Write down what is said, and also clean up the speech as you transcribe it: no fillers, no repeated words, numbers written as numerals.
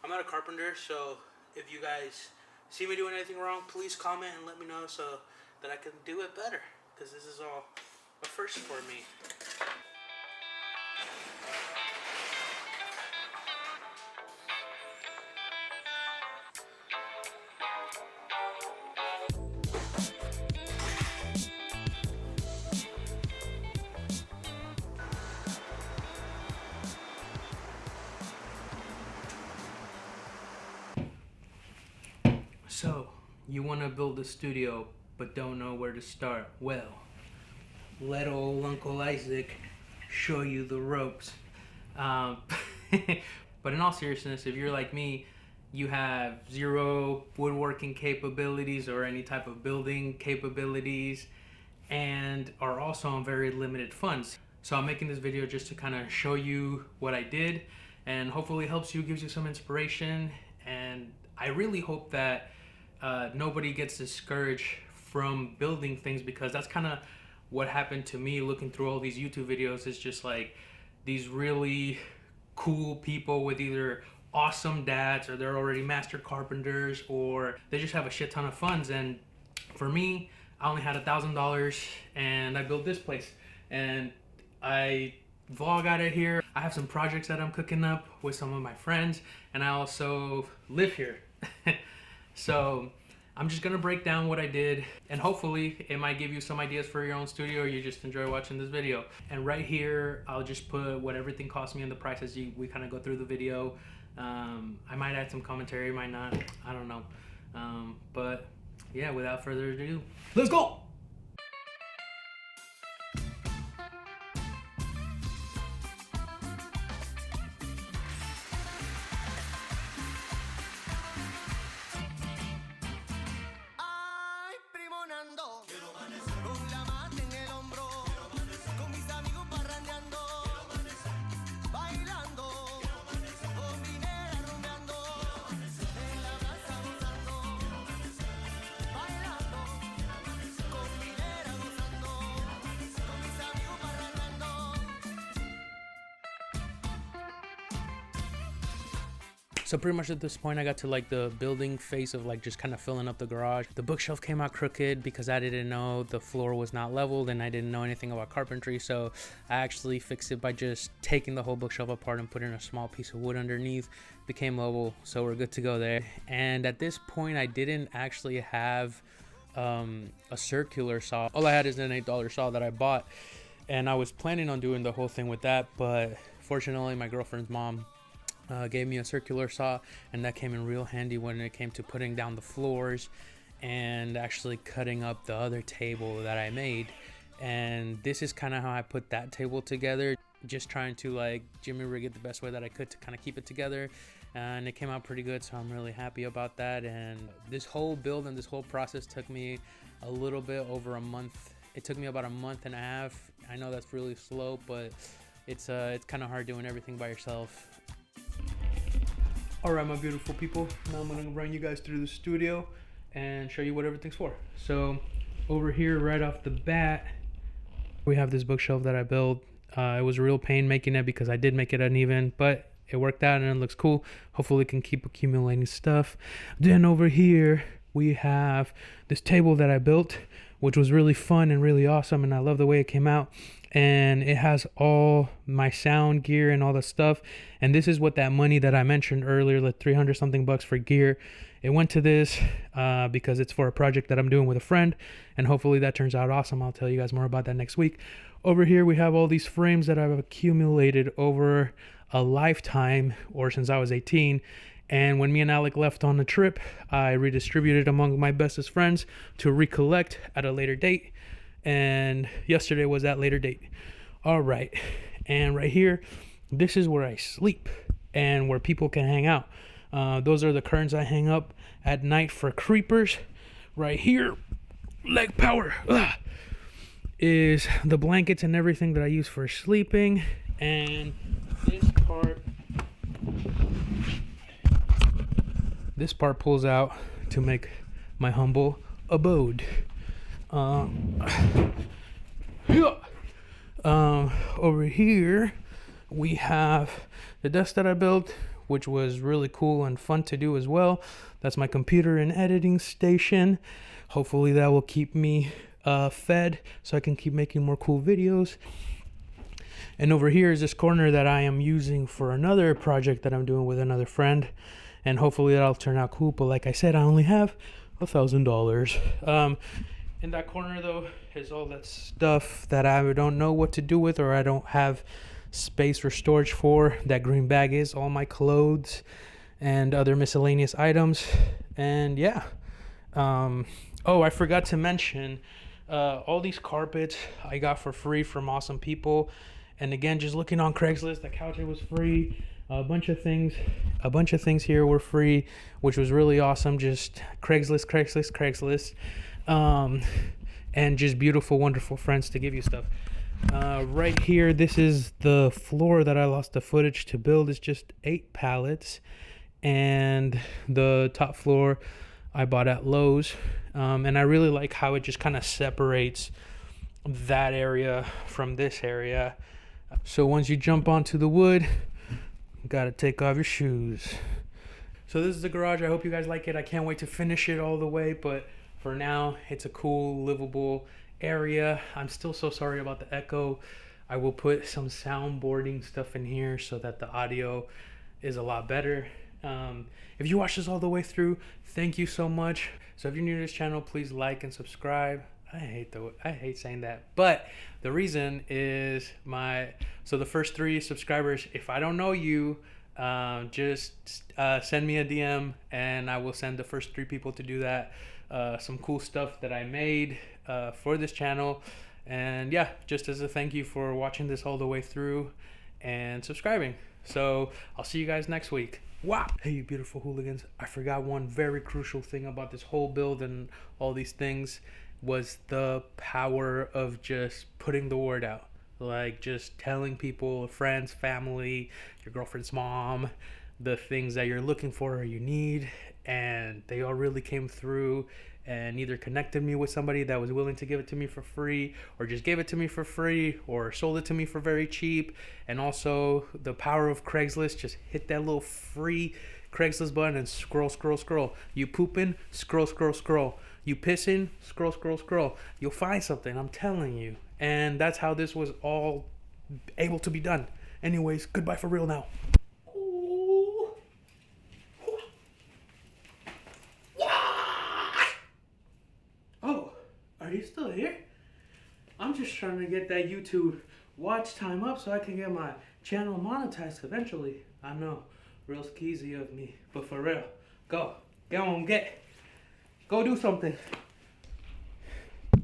I'm not a carpenter, so if you guys see me doing anything wrong, please comment and let me know so that I can do it better. Because this is all a first for me. So, you want to build a studio but don't know where to start? Well, let old Uncle Isaac show you the ropes. But in all seriousness, if you're like me, you have zero woodworking capabilities or any type of building capabilities and are also on very limited funds. So I'm making this video just to kind of show you what I did and hopefully helps you, gives you some inspiration. And I really hope that nobody gets discouraged from building things, because that's kind of what happened to me looking through all these YouTube videos. Is just like these really cool people with either awesome dads, or they're already master carpenters, or they just have a shit ton of funds. And for me, I only had $1,000 and I built this place, and I vlog out of here. I have some projects that I'm cooking up with some of my friends, and I also live here. So I'm just gonna break down what I did, and hopefully it might give you some ideas for your own studio, or you just enjoy watching this video. And right here, I'll just put what everything cost me and the price as we kind of go through the video. I might add some commentary, might not, I don't know. But yeah, without further ado, let's go! So pretty much at this point, I got to like the building phase of like just kind of filling up the garage. The bookshelf came out crooked because I didn't know the floor was not leveled and I didn't know anything about carpentry. So I actually fixed it by just taking the whole bookshelf apart and putting a small piece of wood underneath. Became level, so we're good to go there. And at this point, I didn't actually have a circular saw. All I had is an $8 saw that I bought, and I was planning on doing the whole thing with that, but fortunately my girlfriend's mom gave me a circular saw, and that came in real handy when it came to putting down the floors and actually cutting up the other table that I made. And this is kind of how I put that table together, just trying to like jimmy rig it the best way that I could to kind of keep it together, and it came out pretty good, so I'm really happy about that. And this whole build and this whole process took me a little bit over a month. It took me about a month and a half. I know that's really slow, but it's kind of hard doing everything by yourself. All right, my beautiful people, now I'm gonna run you guys through the studio and show you what everything's for. So over here, right off the bat, we have this bookshelf that I built. It was a real pain making it because I did make it uneven, but it worked out and it looks cool. Hopefully it can keep accumulating stuff. Then over here, we have this table that I built, which was really fun and really awesome, and I love the way it came out. And it has all my sound gear and all the stuff. And this is what that money that I mentioned earlier, the 300 something bucks for gear, it went to this because it's for a project that I'm doing with a friend, and hopefully that turns out awesome. I'll tell you guys more about that next week. Over here we have all these frames that I've accumulated over a lifetime, or since I was 18. And when me and Alec left on the trip, I redistributed among my bestest friends to recollect at a later date. And yesterday was that later date. All right. And right here, this is where I sleep and where people can hang out. Those are the curtains I hang up at night for creepers. Right here, leg power, is the blankets and everything that I use for sleeping. And this part pulls out to make my humble abode. Over here we have the desk that I built which was really cool and fun to do as well. That's my computer and editing station. Hopefully that will keep me fed so I can keep making more cool videos. And over here is this corner that I am using for another project that I'm doing with another friend, and hopefully that'll turn out cool. But like I said, I only have $1,000. In that corner though is all that stuff that I don't know what to do with, or I don't have space or storage for. That green bag is all my clothes and other miscellaneous items. And yeah, oh, I forgot to mention, all these carpets I got for free from awesome people. And again, just looking on Craigslist, the couch was free. A bunch of things here were free, which was really awesome. Just Craigslist. And just beautiful, wonderful friends to give you stuff. Right here, this is the floor that I lost the footage to build. It's just 8 pallets. And the top floor I bought at Lowe's. And I really like how it just kind of separates that area from this area. So once you jump onto the wood, you gotta take off your shoes. So this is the garage. I hope you guys like it. I can't wait to finish it all the way, but for now, it's a cool, livable area. I'm still so sorry about the echo. I will put some soundboarding stuff in here so that the audio is a lot better. If you watched this all the way through, thank you so much. So if you're new to this channel, please like and subscribe. I hate saying that, but the reason is the first 3 subscribers, if I don't know you, just send me a DM and I will send the first 3 people to do that. Some cool stuff that I made for this channel, and yeah, just as a thank you for watching this all the way through and subscribing. So I'll see you guys next week. Wow. Hey, you beautiful hooligans, I forgot one very crucial thing about this whole build and all these things was the power of just putting the word out. Like just telling people, friends, family, your girlfriend's mom, the things that you're looking for or you need, and they all really came through and either connected me with somebody that was willing to give it to me for free, or just gave it to me for free, or sold it to me for very cheap. And also the power of Craigslist, just hit that little free Craigslist button and scroll. You pooping, scroll. You pissing, scroll. You'll find something, I'm telling you. And that's how this was all able to be done. Anyways, goodbye for real now. Oh, are you still here? I'm just trying to get that YouTube watch time up so I can get my channel monetized eventually. I know, real skeezy of me, but for real, go on, go do something.